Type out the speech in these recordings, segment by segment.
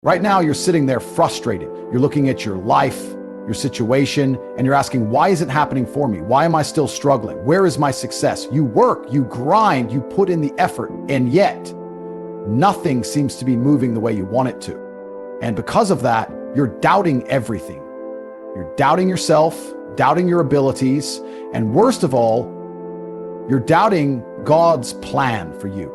Right now, you're sitting there frustrated. You're looking at your life, your situation, and you're asking, why is it happening for me? Why am I still struggling? Where is my success? You work, you grind, you put in the effort, and yet nothing seems to be moving the way you want it to. And because of that, you're doubting everything. You're doubting yourself, doubting your abilities, and worst of all, you're doubting God's plan for you.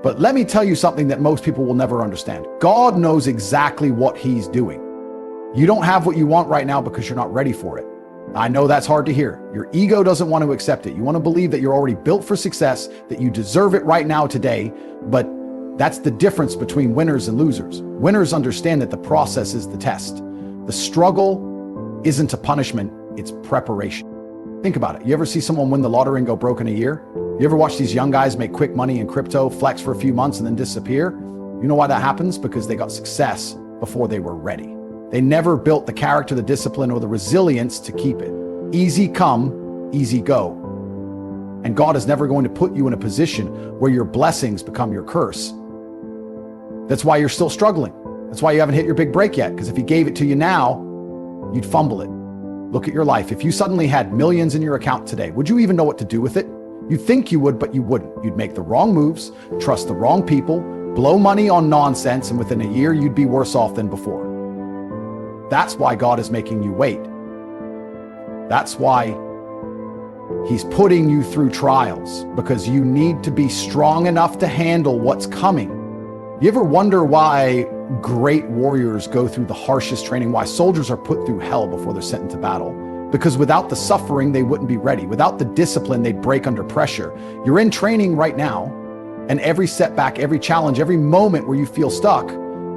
But let me tell you something that most people will never understand. God knows exactly what He's doing. You don't have what you want right now because you're not ready for it. I know that's hard to hear. Your ego doesn't want to accept it. You want to believe that you're already built for success, that you deserve it right now today, but that's the difference between winners and losers. Winners understand that the process is the test. The struggle isn't a punishment, it's preparation. Think about it. You ever see someone win the lottery and go broke in a year? You ever watch these young guys make quick money in crypto, flex for a few months and then disappear? You know why that happens? Because they got success before they were ready. They never built the character, the discipline, or the resilience to keep it. Easy come, easy go. And God is never going to put you in a position where your blessings become your curse. That's why you're still struggling. That's why you haven't hit your big break yet, because if He gave it to you now, you'd fumble it. Look at your life. If you suddenly had millions in your account today, would you even know what to do with it? You'd think you would, but you wouldn't. You'd make the wrong moves, trust the wrong people, blow money on nonsense, and within a year, you'd be worse off than before. That's why God is making you wait. That's why He's putting you through trials, because you need to be strong enough to handle what's coming. You ever wonder why great warriors go through the harshest training, why soldiers are put through hell before they're sent into battle? Because without the suffering, they wouldn't be ready. Without the discipline, they'd break under pressure. You're in training right now, and every setback, every challenge, every moment where you feel stuck,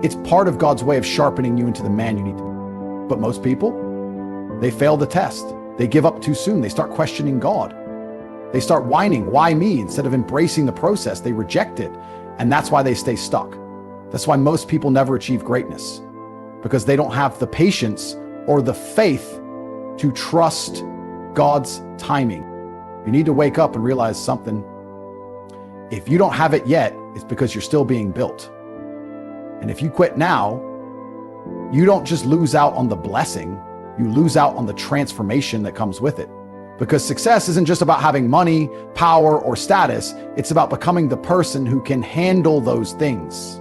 it's part of God's way of sharpening you into the man you need to be. But most people, they fail the test. They give up too soon. They start questioning God. They start whining, why me? Instead of embracing the process, they reject it. And that's why they stay stuck. That's why most people never achieve greatness, because they don't have the patience or the faith to trust God's timing. You need to wake up and realize something. If you don't have it yet, it's because you're still being built. And if you quit now, you don't just lose out on the blessing, you lose out on the transformation that comes with it. Because success isn't just about having money, power, or status. It's about becoming the person who can handle those things.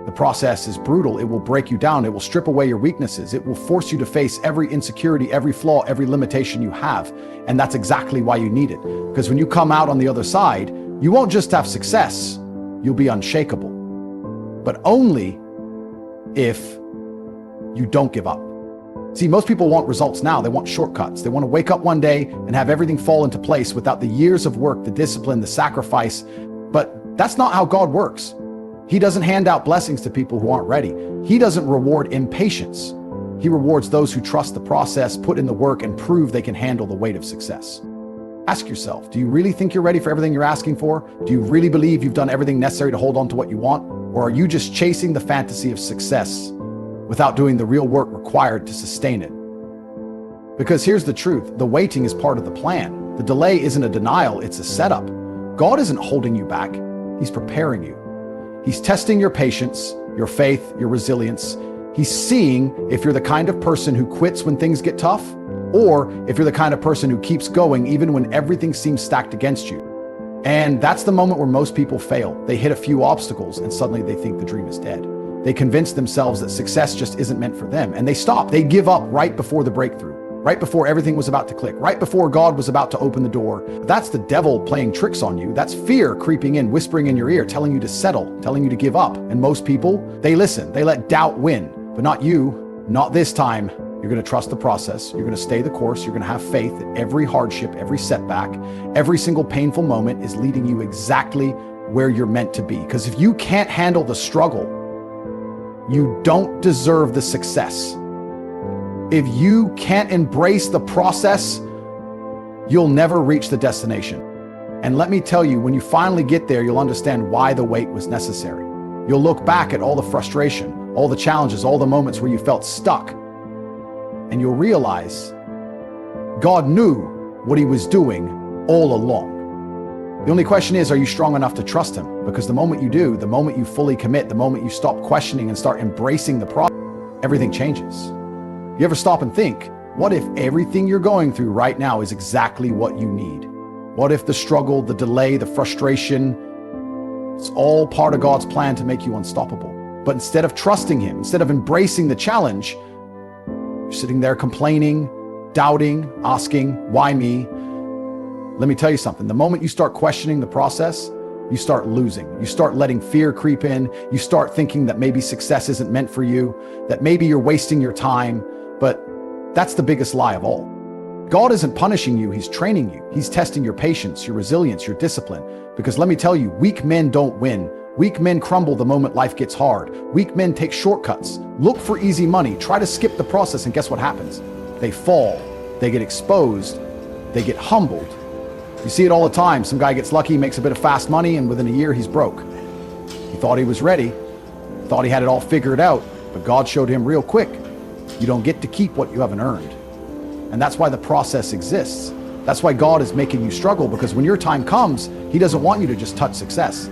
The process is brutal. It will break you down. It will strip away your weaknesses. It will force you to face every insecurity, every flaw, every limitation you have. And that's exactly why you need it. Because when you come out on the other side, you won't just have success, you'll be unshakable. But only if you don't give up. See, most people want results now. They want shortcuts. They want to wake up one day and have everything fall into place without the years of work, the discipline, the sacrifice. But that's not how God works. He doesn't hand out blessings to people who aren't ready. He doesn't reward impatience. He rewards those who trust the process, put in the work, and prove they can handle the weight of success. Ask yourself, do you really think you're ready for everything you're asking for? Do you really believe you've done everything necessary to hold on to what you want? Or are you just chasing the fantasy of success without doing the real work required to sustain it? Because here's the truth, the waiting is part of the plan. The delay isn't a denial, it's a setup. God isn't holding you back, He's preparing you. He's testing your patience, your faith, your resilience. He's seeing if you're the kind of person who quits when things get tough, or if you're the kind of person who keeps going even when everything seems stacked against you. And that's the moment where most people fail. They hit a few obstacles and suddenly they think the dream is dead. They convince themselves that success just isn't meant for them, and they stop. They give up right before the breakthrough, right before everything was about to click, right before God was about to open the door. That's the devil playing tricks on you. That's fear creeping in, whispering in your ear, telling you to settle, telling you to give up. And most people, they listen. They let doubt win, but not you, not this time. You're going to trust the process. You're going to stay the course. You're going to have faith that every hardship, every setback, every single painful moment is leading you exactly where you're meant to be. Because if you can't handle the struggle, you don't deserve the success. If you can't embrace the process, you'll never reach the destination. And let me tell you, when you finally get there, you'll understand why the wait was necessary. You'll look back at all the frustration, all the challenges, all the moments where you felt stuck, and you'll realize God knew what He was doing all along. The only question is, are you strong enough to trust him? Because the moment you do, the moment you fully commit, the moment you stop questioning and start embracing the process, everything changes. You ever stop and think, what if everything you're going through right now is exactly what you need? What if the struggle, the delay, the frustration, it's all part of God's plan to make you unstoppable? But instead of trusting him, instead of embracing the challenge, you're sitting there complaining, doubting, asking, why me? Let me tell you something. The moment you start questioning the process, you start losing. You start letting fear creep in. You start thinking that maybe success isn't meant for you, that maybe you're wasting your time. But that's the biggest lie of all. God isn't punishing you, he's training you. He's testing your patience, your resilience, your discipline. Because let me tell you, weak men don't win. Weak men crumble the moment life gets hard. Weak men take shortcuts, look for easy money, try to skip the process, and guess what happens? They fall, they get exposed, they get humbled. You see it all the time. Some guy gets lucky, makes a bit of fast money, and within a year he's broke. He thought he was ready, thought he had it all figured out, but God showed him real quick, you don't get to keep what you haven't earned. And that's why the process exists. That's why God is making you struggle, because when your time comes, he doesn't want you to just touch success.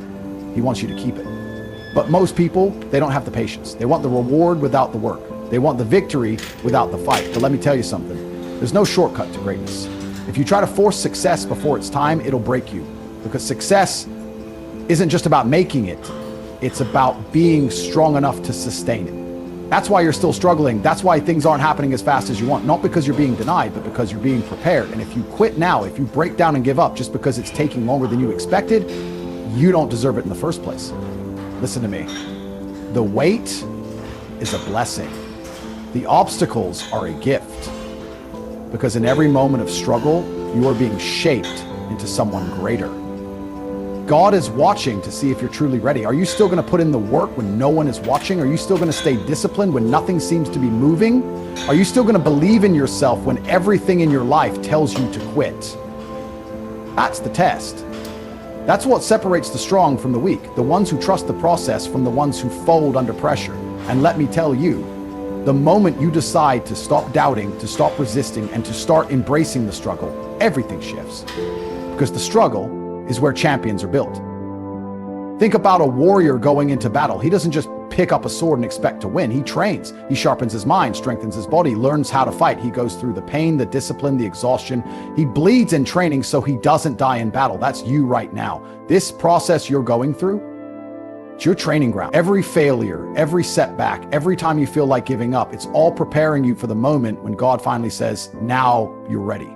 He wants you to keep it. But most people, they don't have the patience. They want the reward without the work. They want the victory without the fight. But let me tell you something. There's no shortcut to greatness. If you try to force success before it's time, it'll break you. Because success isn't just about making it. It's about being strong enough to sustain it. That's why you're still struggling. That's why things aren't happening as fast as you want. Not because you're being denied, but because you're being prepared. And if you quit now, if you break down and give up just because it's taking longer than you expected, you don't deserve it in the first place. Listen to me. The wait is a blessing. The obstacles are a gift. Because in every moment of struggle, you are being shaped into someone greater. God is watching to see if you're truly ready. Are you still going to put in the work when no one is watching? Are you still going to stay disciplined when nothing seems to be moving? Are you still going to believe in yourself when everything in your life tells you to quit? That's the test. That's what separates the strong from the weak, the ones who trust the process from the ones who fold under pressure. And let me tell you, the moment you decide to stop doubting, to stop resisting, and to start embracing the struggle, everything shifts. Because the struggle is where champions are built. Think about a warrior going into battle. He doesn't just pick up a sword and expect to win. He trains. He sharpens his mind, strengthens his body, learns how to fight. He goes through the pain, the discipline, the exhaustion. He bleeds in training so he doesn't die in battle. That's you right now. This process you're going through, it's your training ground. Every failure, every setback, every time you feel like giving up, it's all preparing you for the moment when God finally says, now you're ready.